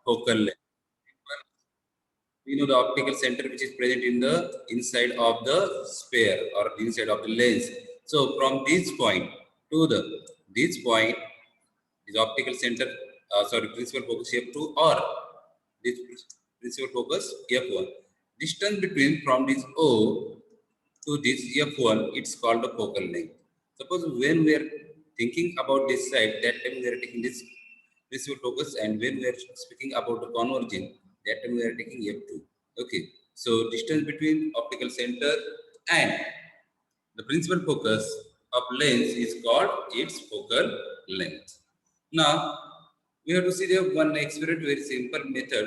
focal length. We know the optical center which is present in the inside of the sphere or inside of the lens. So from this point to this point is optical center, principal focus f2 or this principal focus f1. Distance between from this O to this f1, it's called the focal length. Suppose when we are thinking about this side, that time we are taking this principal focus, and when we are speaking about the convergence, that time we are taking f2. Okay, so distance between optical center and the principal focus of lens is called its focal length. Now, we have to see the one experiment, very simple method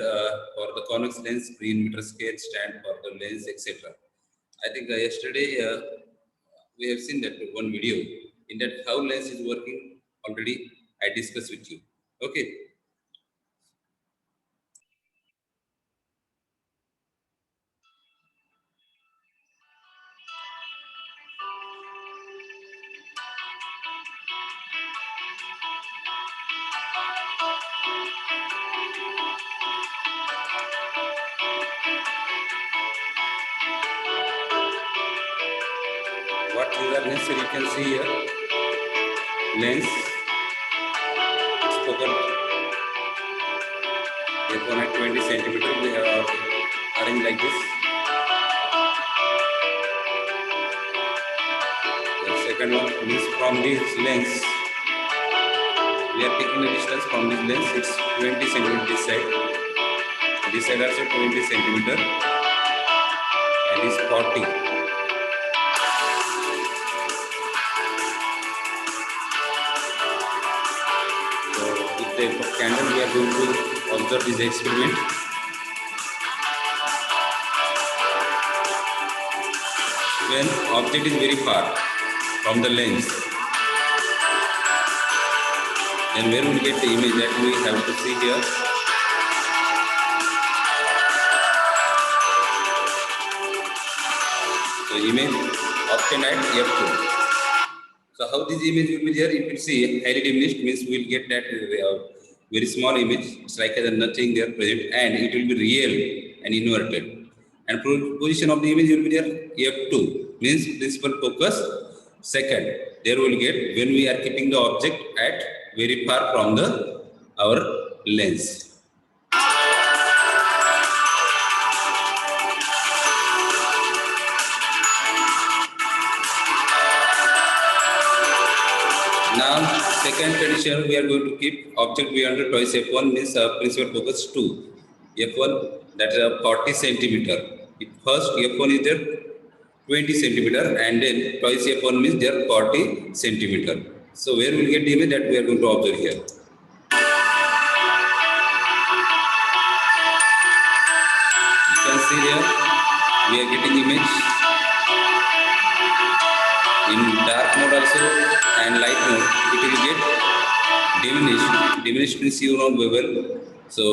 for the convex lens, screen, meter scale, stand for the lens, etc. I think yesterday we have seen that one video in that how lens is working already. I discussed with you. Okay. What is the lens? You can see here lens spoken f1 at 20 centimeter. We have arranged like this. The second one is from this lens. We are taking the distance from this lens. It's 20 centimeter this side. This side also 20 centimeter, and is 40. So with the candle, we are going to observe this experiment. When object is very far from the lens, then where we get the image that we have to see here. So image obtained at f2. So how this image will be there? If you see highly diminished, means we will get that very small image. It's like nothing there present, and it will be real and inverted. And position of the image will be there f2, means principal focus second. There we will get when we are keeping the object at very far from our lens. Now, second condition, we are going to keep object beyond twice f1, means principal focus 2. f1, that is 40 centimeter. First f1 is there 20 centimeter, and then twice f1 means there 40 centimeter. So where we will get the image that we are going to observe here. You can see here we are getting image in dark mode also and light mode. It will get diminished. Diminished means you know well. So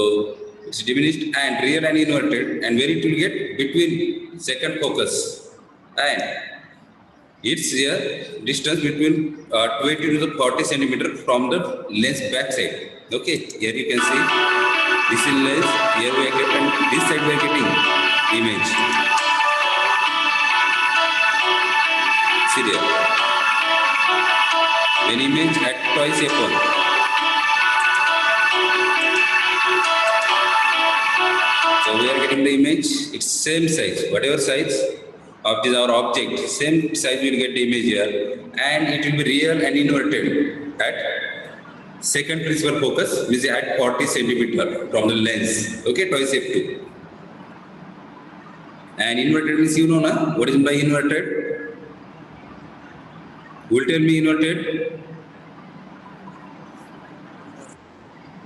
it's diminished and real and inverted, and where it will get between second focus, and it's a distance between 20 to the 40 centimeter from the lens back side. Okay, here you can see this is lens. Here we are getting this side we are getting image. See there. When image at twice f1. So we are getting the image. It's same size, whatever size of this our object, same size we will get the image here, and it will be real and inverted at second principal focus, means at 40 centimeter from the lens. Okay, twice f2. And inverted means you know na what is by inverted? Who will tell me inverted?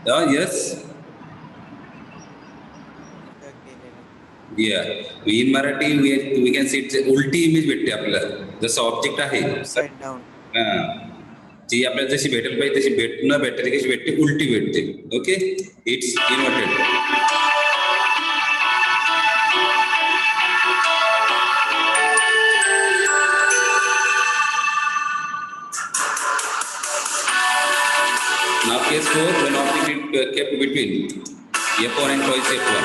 Yes. Yeah, in Marathi we can say it's ulti image भेटते आपल्याला जसं object आहे upside down. जी आपल्याला जशी भेटेल पाहिजे तशी न भेटते कशी भेटते उलटी भेटते. Okay, it's inverted. Now case 4, when object is kept between F1 and twice F1.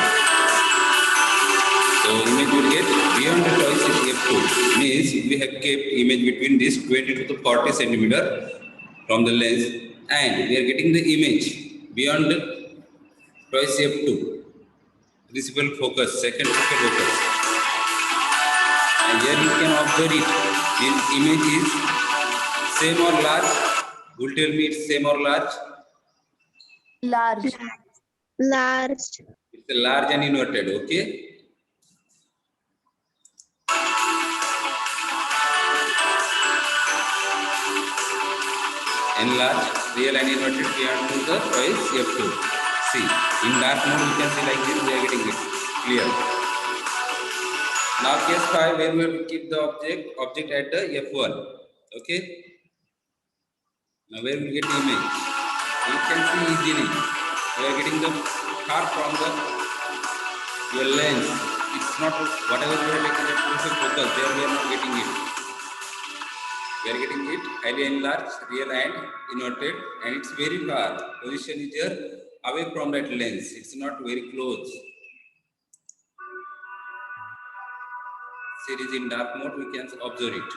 So image will get beyond the twice F2. Means we have kept image between this 20 to the 40 centimeter from the lens, and we are getting the image beyond the twice F2. Principal focus, second focal focus. And here you can observe it. This image is same or large? Who will tell me it's same or large? Large. Large. It's a large and inverted, okay? Enlarge, real and inverted beyond to the twice F2. See, in dark mode you can see like this, we are getting it clear. Now case 5, where we have to keep the object at the F1. Okay. Now where we get the image? You can see easily. We are getting the far from the your lens. It's not whatever we are taking at closer focus, there we are not getting it. We are getting it highly enlarged, real and inverted, and it's very far. Position is here away from that lens. It's not very close. Series in dark mode, we can observe it.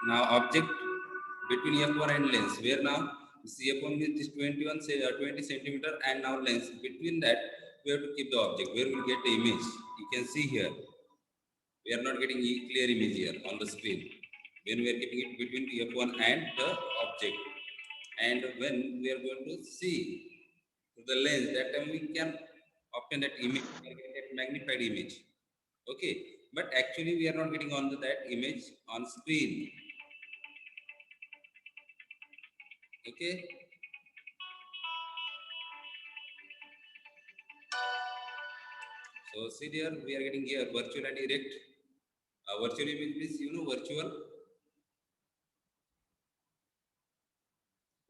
Now object between F1 and lens, where now F1 is 20 centimeter, and now lens. Between that, we have to keep the object. Where we'll get the image? You can see here. We are not getting a clear image here on the screen. When we are keeping it between F1 and the object, and when we are going to see to the lens, that time we can obtain that image, that magnified image. Okay, but actually we are not getting on that image on screen. Okay. So see there, we are getting here virtual and erect. Virtual image means, you know, virtual.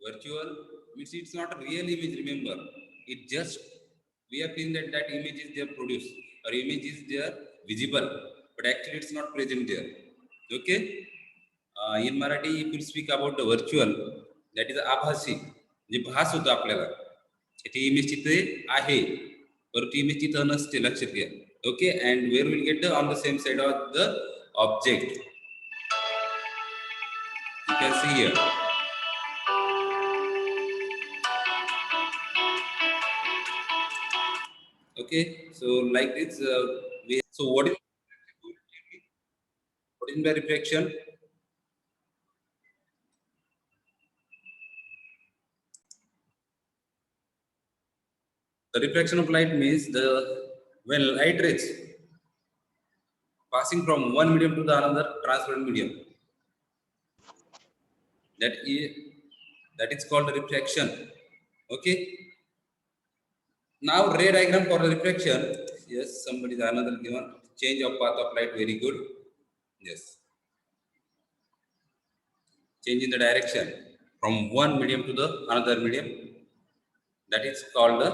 Virtual means it's not a real image, remember. It just, we have seen that that image is there produced, or image is there visible, but actually it's not present there. Okay. In Marathi, if you speak about the virtual, that is आभासी, जे भास होतं आपल्याला, ती image तिथे आहे, परंतु image तिथे नसते, लक्षात घ्या. Okay, and where we'll get the on the same side of the object. You can see here. Okay, so like this, so what is the reflection? The reflection of light means when light rays passing from one medium to the another transparent medium, that is called the reflection. Okay. Now ray diagram for the reflection. Yes, somebody is another given change of path of light. Very good. Yes, change in the direction from one medium to the another medium, that is called the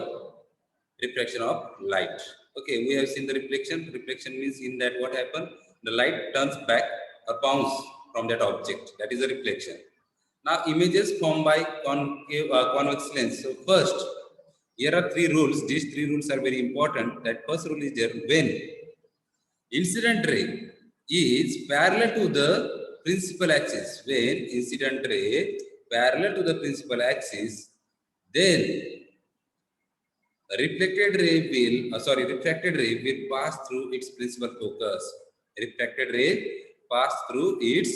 reflection of light. Okay, we have seen the reflection. Reflection means in that what happened, the light turns back or bounce from that object, that is a reflection. Now images formed by convex lens. So first, here are 3 rules. These 3 rules are very important. That first rule is there, when incident ray is parallel to the principal axis, when incident ray parallel to the principal axis, then refracted ray will pass through its principal focus. Refracted ray pass through its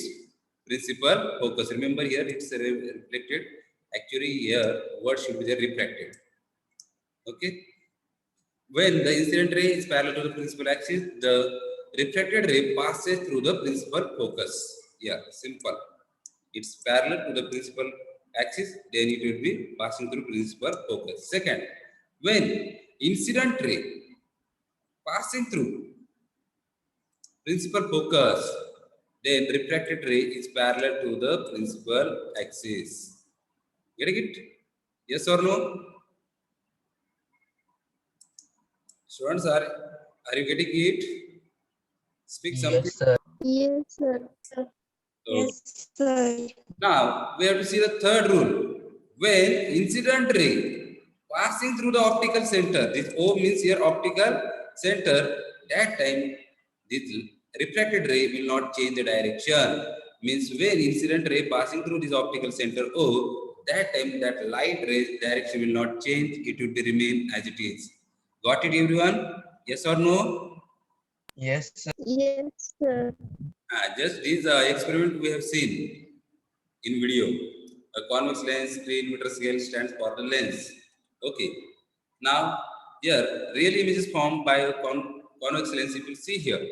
principal focus. Remember here it's reflected. Actually here word should be there, refracted. Okay. When the incident ray is parallel to the principal axis, the refracted ray passes through the principal focus. Yeah, simple. It's parallel to the principal axis, then it will be passing through principal focus. Second, when incident ray passing through principal focus, then refracted ray is parallel to the principal axis. Getting it? Yes or no? Students, are you getting it? Speak something. Yes, sir. Yes, sir. So, Yes, sir. now we have to see the third rule. When incident ray passing through the optical center. This O means here optical center. That time, this refracted ray will not change the direction. Means when incident ray passing through this optical center O, that time that light ray direction will not change. It will be remain as it is. Got it, everyone? Yes or no? Yes, sir. Yes, sir. Just this experiment we have seen in video. A convex lens 3 meter scale stands for the lens. Okay. Now here real image is formed by a convex lens. You will see here.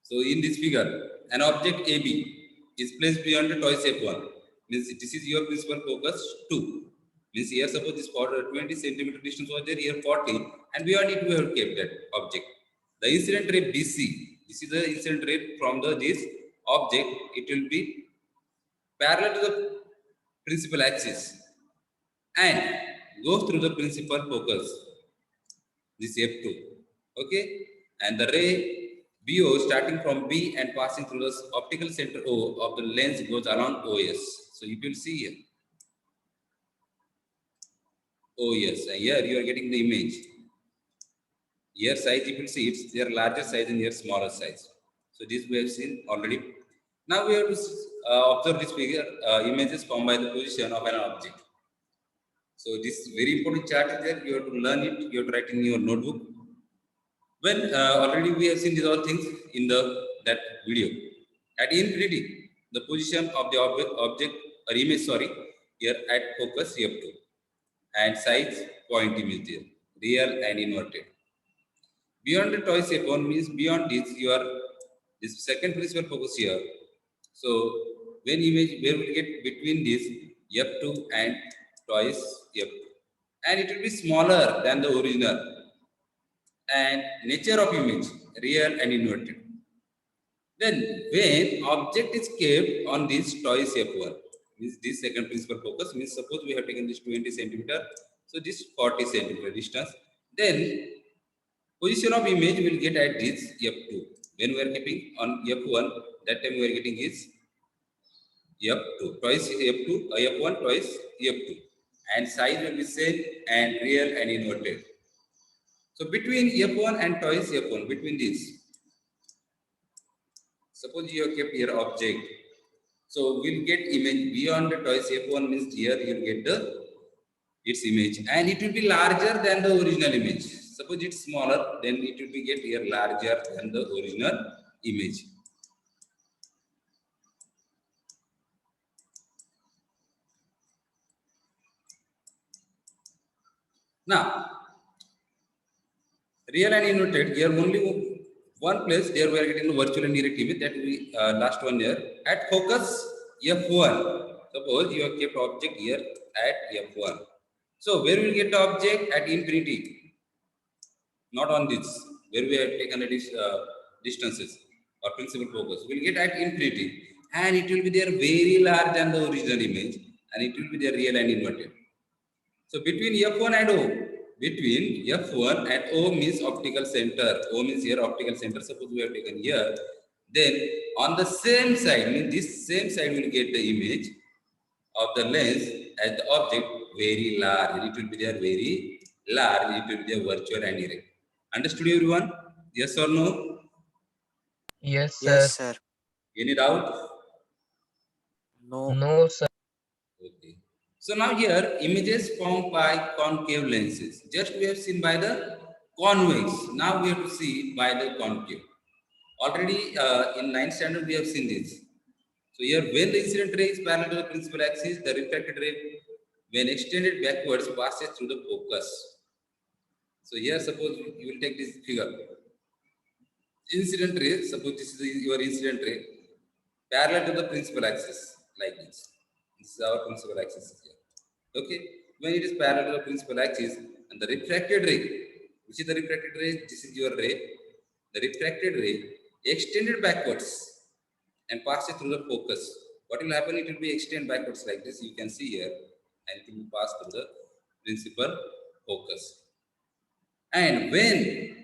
So in this figure, an object AB is placed beyond the toy shape 1. Means this is your principal focus 2. Means here suppose this 20 centimeter distance was there, here 40, and beyond it we have kept that object. The incident ray BC, this is the incident ray from the this object. It will be parallel to the principal axis and goes through the principal focus. This F2. Okay, and the ray BO starting from B and passing through the optical center O of the lens goes along OS. So you will see here. OS. And here you are getting the image. Here size you will see it's their larger size and their smaller size. So this we have seen already. Now we have to observe this figure images formed by the position of an object. So this very important chart is there. You have to learn it. You have to write in your notebook. When already we have seen these all things in that video. At infinity, the position of the object or image, here at focus F2, and size point image there, real and inverted. Beyond the toy shape 1 means beyond this this second principal focus here. So when image where we get between this F2 and twice F2, and it will be smaller than the original. And nature of image, real and inverted. Then when object is kept on this toy shape 1, means this second principal focus, means suppose we have taken this 20 centimeter, so this 40 centimeter distance, then position of image will get at this F2. When we are keeping on F1, that time we are getting is F2, twice F2, F1 twice F2, and size will be same and real and inverted. So between F1 and twice F1, between these, suppose you have kept here object. So we'll get image beyond the twice F1 means here you'll get its image, and it will be larger than the original image. Suppose it's smaller, then it will be get here larger than the original image. Now, real and inverted, here only one place there we are getting the virtual and direct image, that we last one here at focus F1. Suppose you have kept object here at F1. So where will get the object at infinity? Not on this, where we have taken these distances or principal focus. We'll get at infinity, and it will be there very large than the original image, and it will be there real and inverted. So between F1 and O, between F1 and O means optical center. O means here optical center. Suppose we have taken here. Then on the same side, means this same side will get the image of the lens as the object very large. It will be there very large. It will be there virtual and direct. Understood, everyone? Yes or no? Yes, sir. Yes, sir. Any doubt? No. No, sir. Okay. So now here images formed by concave lenses. Just we have seen by the convex. Now we have to see by the concave. Already in 9th standard we have seen this. So here when the incident ray is parallel to the principal axis, the refracted ray when extended backwards passes through the focus. So here suppose you will take this figure. Incident ray, suppose this is your incident ray, parallel to the principal axis, like this. This is our principal axis here. Okay, when it is parallel to the principal axis, and the refracted ray, which is the refracted ray, this is your ray, the refracted ray extended backwards and passes through the focus. What will happen? It will be extended backwards like this, you can see here, and it will pass through the principal focus. And when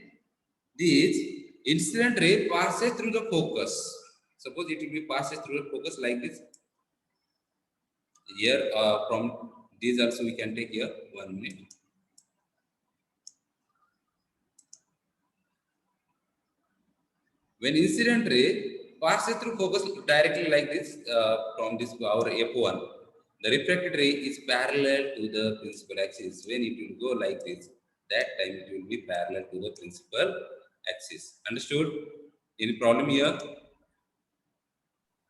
this incident ray passes through the focus, suppose it will be passes through the focus like this. Here from These also we can take here. 1 minute. When incident ray passes through focus directly like this from this our F1, the refracted ray is parallel to the principal axis. When it will go like this, that time it will be parallel to the principal axis. Understood? Any problem here?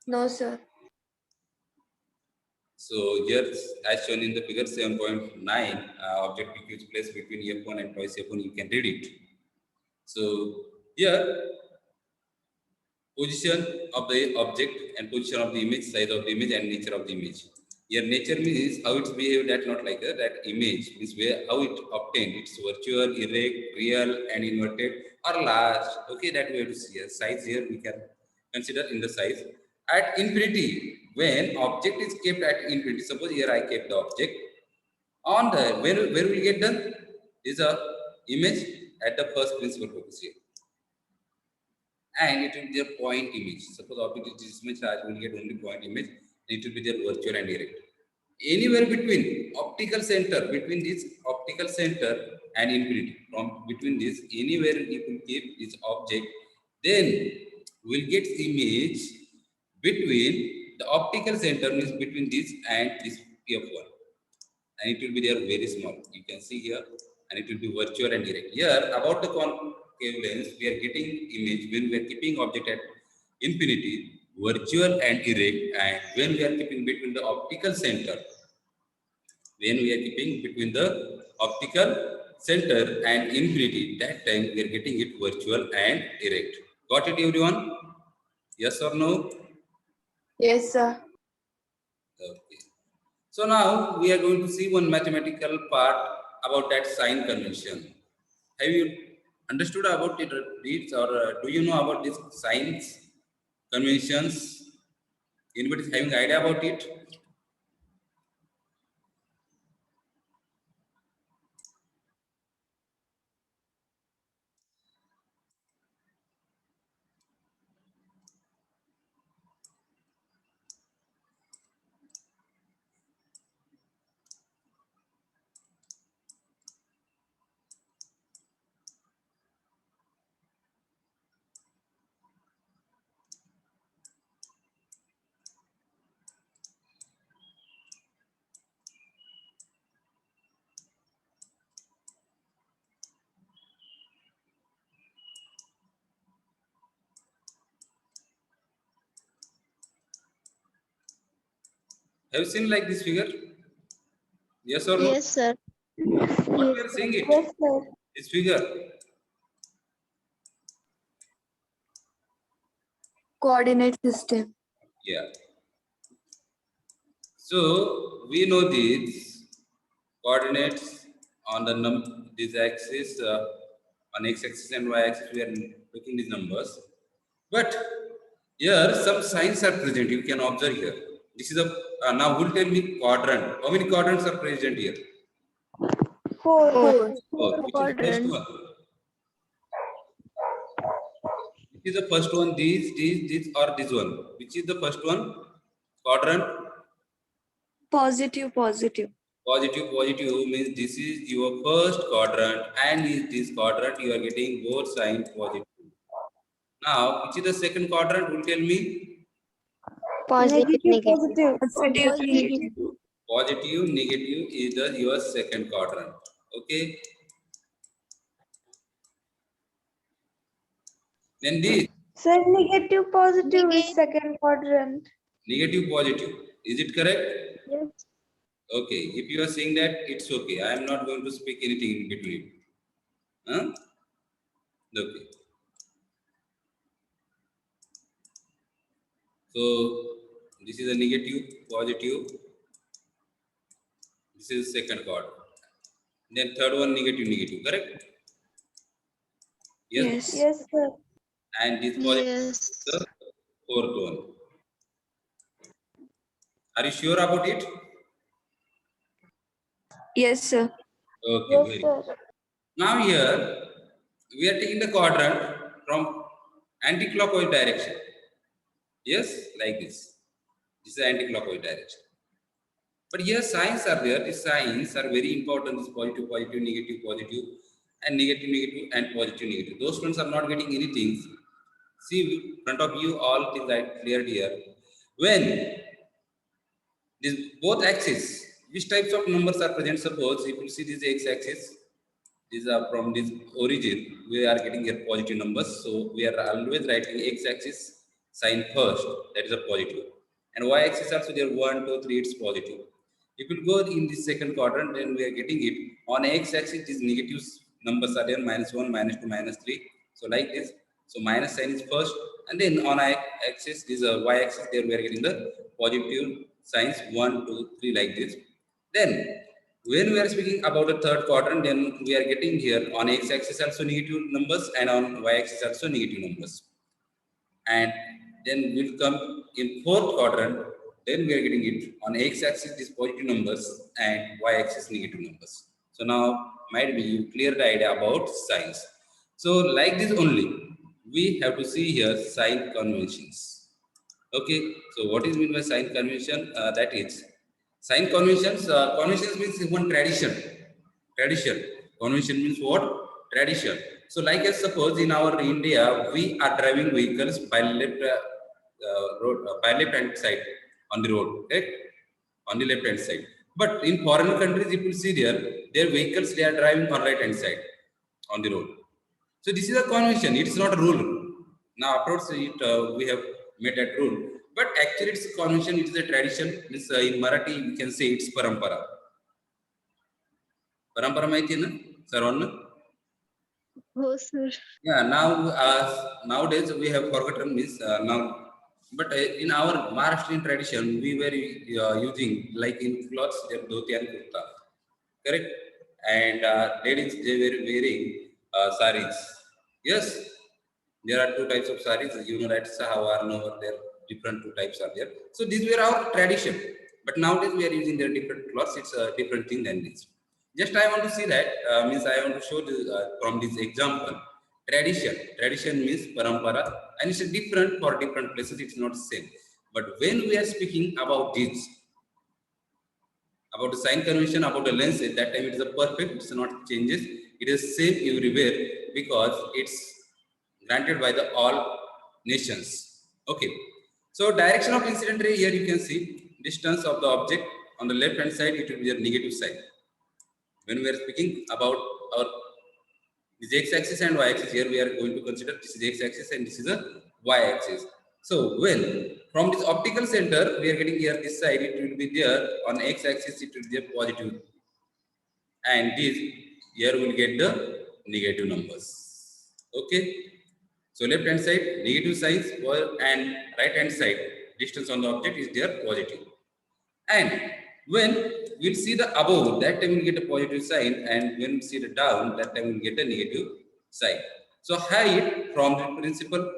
No, sir. So here, as shown in the figure 7.9, object PQ is placed between F1 and twice F1. You can read it. So here, position of the object and position of the image, size of the image, and nature of the image. Here, nature means how it's behaved. That not like that image means where how it obtained. It's virtual, erect, real, and inverted, or large. Okay, that we have to see. Here. Size here we can consider in the size. At infinity, when object is kept at infinity, suppose here I kept the object on the where will get done is a image at the first principal focus here, and it will be a point image. Suppose object is this much large, will get only point image. It will be their virtual and erect. Anywhere between optical center, between this optical center and infinity, from between this, anywhere you will keep this object, then we'll get image between the optical center means between this and this F1, and it will be there very small. You can see here, and it will be virtual and direct. Here about the concave lens, we are getting image when we are keeping object at infinity, virtual and erect, and when we are keeping between the optical center, when we are keeping between the optical center and infinity, that time we are getting it virtual and erect. Got it, everyone? Yes or no? Yes, sir. Okay. So now we are going to see one mathematical part about that sign convention. Have you understood about it, Reeds, or do you know about these signs conventions? Anybody is having idea about it? Have you seen like this figure? Yes or no? Yes, sir. What we are seeing it? Yes, sir. This figure. Coordinate system. Yeah. So we know these coordinates on the this axis, on x-axis and y-axis. We are looking these numbers, but here some signs are present. You can observe here. This is a now who will tell me quadrant? How many quadrants are present here? Four. Four. Oh, which is the first one? Which is the first one? These, or this one? Which is the first one? Quadrant. Positive, positive. Positive, positive means this is your first quadrant, and in this quadrant you are getting both sign positive. Now, which is the second quadrant? Will tell me. Positive, negative. Positive, negative is your second quadrant. Okay. Then this Sir, negative, positive is second quadrant. negative, positive. Is it correct? Yes. Okay. If you are saying that, it's okay. I am not going to speak anything in between. Huh? Okay. So this is a negative, positive. This is second quadrant. Then third one, negative, negative. Correct? Yes. Yes, sir. And this positive Yes. is the fourth one. Are you sure about it? Yes, sir. Okay, Yes, very sir. good. Now here we are taking the quadrant from anti-clockwise direction. Yes, like this. This is anti-clockwise direction. But here signs are there. The signs are very important. This positive, positive, negative, positive, and negative, negative, and positive, negative. Those ones are not getting anything. See, in front of you, all things are cleared here. When these both axes, which types of numbers are present? Suppose if you see this x-axis, these are from this origin, we are getting here positive numbers. So we are always writing x-axis sign first, that is a positive. And y-axis also there 1, 2, 3, it's positive. If you go in this second quadrant, then we are getting it on x-axis, these negative numbers are there, -1, -2, -3. So like this. So minus sign is first, and then on x-axis, this y-axis, there we are getting the positive signs 1, 2, 3 like this. Then when we are speaking about the third quadrant, then we are getting here on x-axis also negative numbers and on y-axis also negative numbers. And then we'll come in fourth quadrant, then we are getting it on x-axis these positive numbers and y-axis negative numbers. So now might be you clear the idea about signs. So like this only, we have to see here sign conventions. Okay, so what is mean by sign convention? That is sign conventions. Conventions means one tradition. Tradition. Convention means what? Tradition. So, like as suppose in our India, we are driving vehicles by left road, by left hand side on the road, right? On the left hand side. But in foreign countries, if you see there, their vehicles they are driving on right hand side on the road. So this is a convention. It's not a rule. Now, afterwards, we have made that rule. But actually, it's a convention. It is a tradition. Means in Marathi, we can say it's parampara. Parampara माहिती आहे ना सर्वांना? हो sir. Yeah. Now, nowadays we have forgotten this now. But in our Maharashtrian tradition, we were using like in clothes, they have dhoti and kurta, correct? And ladies they were wearing saris. Yes, there are two types of saris. You know that Sahawar, Novar, there different two types are there. So these were our tradition. But nowadays we are using their different clothes. It's a different thing than this. Just I want to see that means I want to show this, from this example. Tradition means parampara, and it's different for different places. It's not the same. But when we are speaking about this, about the sign convention, about the lens, at that time it is a perfect. It's not changes. It is same everywhere because it's granted by the all nations. Okay. So direction of incident ray, here you can see distance of the object on the left hand side. It will be a negative side. When we are speaking about our this x-axis and y-axis, here we are going to consider this is x-axis and this is a y-axis. So when from this optical center we are getting here this side, it will be there on x-axis, it will be a positive, and this here we will get the negative numbers. Okay, so left hand side negative signs and right hand side distance on the object is there positive. And when we'll see the above, that time we'll get a positive sign, and when we see the down, that time we'll get a negative sign. So height from the principal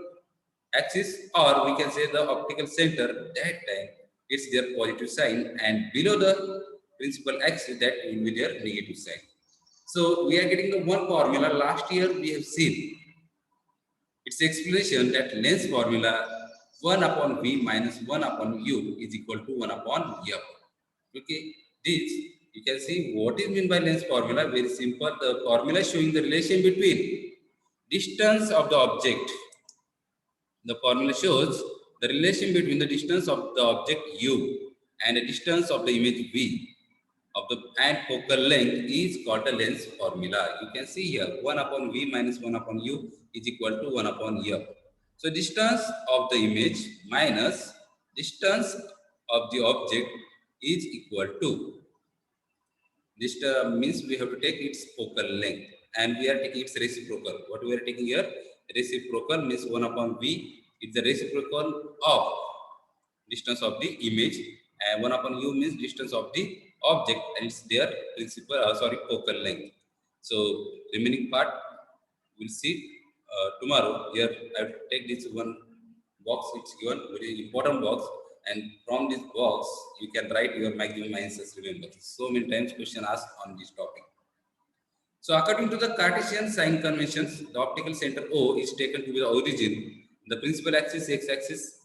axis, or we can say the optical center, that time it's their positive sign, and below the principal axis, that will be their negative sign. So we are getting the one formula. Last year we have seen its explanation that lens formula 1 upon V minus 1 upon U is equal to 1 upon F. Okay, this you can see what is meant by lens formula. Very simple. The formula showing the relation between distance of the object. The formula shows the relation between the distance of the object U and the distance of the image V of the and focal length is called the lens formula. You can see here 1 upon V minus 1 upon U is equal to 1 upon F. So distance of the image minus distance of the object is equal to, this means we have to take its focal length, and we are taking its reciprocal. What we are taking here, reciprocal means 1 upon V is the reciprocal of distance of the image, and 1 upon U means distance of the object, and it's their principal focal length. So remaining part we'll see tomorrow. Here I have to take this one box, it's given very important box, and from this box you can write your maximum answers. Remember, so many times question asked on this topic. So according to the Cartesian sign conventions, the optical center O is taken to be the origin, the principal axis x-axis,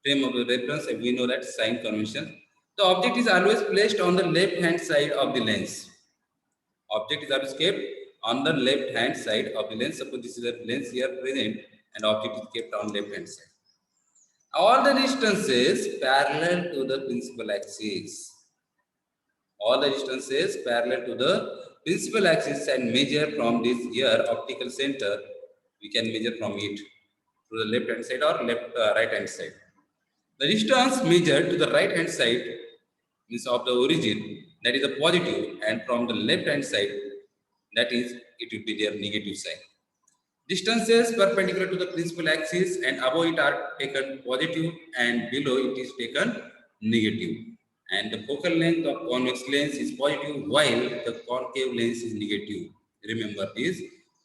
frame of the reference, and we know that sign convention. The object is always placed on the left hand side of the lens. Object is always kept on the left hand side of the lens. Suppose this is a lens here present and object is kept on left hand side. All the distances parallel to the principal axis. All the distances parallel to the principal axis and measure from this here optical center. We can measure from it to the left hand side or right hand side. The distance measured to the right hand side means of the origin, that is the positive, and from the left hand side, that is it will be their negative side. Distances perpendicular to the principal axis and above it are taken positive and below it is taken negative. And the focal length of convex lens is positive while the concave lens is negative. Remember this,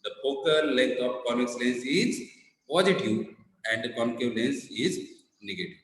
the focal length of convex lens is positive and the concave lens is negative.